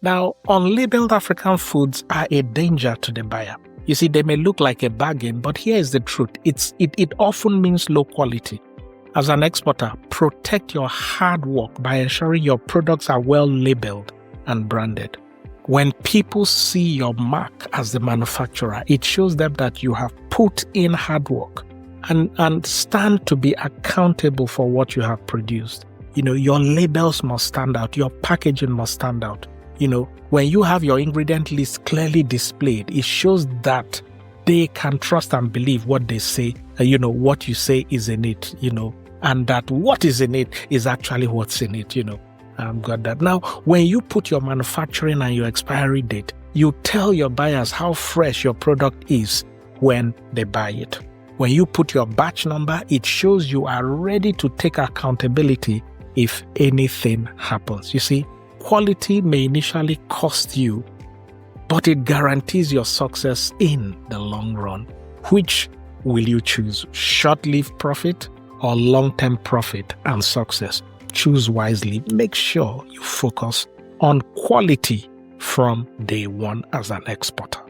Now, unlabeled African foods are a danger to the buyer. You see, they may look like a bargain, but here is the truth. It often means low quality. As an exporter, protect your hard work by ensuring your products are well labeled and branded. When people see your mark as the manufacturer, it shows them that you have put in hard work and stand to be accountable for what you have produced. Your labels must stand out. Your packaging must stand out. When you have your ingredient list clearly displayed, it shows that they can trust and believe what they say, what you say is in it, and that what is in it is actually what's in it, Got that. Now, when you put your manufacturing and your expiry date, you tell your buyers how fresh your product is when they buy it. When you put your batch number, it shows you are ready to take accountability if anything happens. You see, quality may initially cost you, but it guarantees your success in the long run. Which will you choose? Short-lived profit or long-term profit and success? Choose wisely. Make sure you focus on quality from day one as an exporter.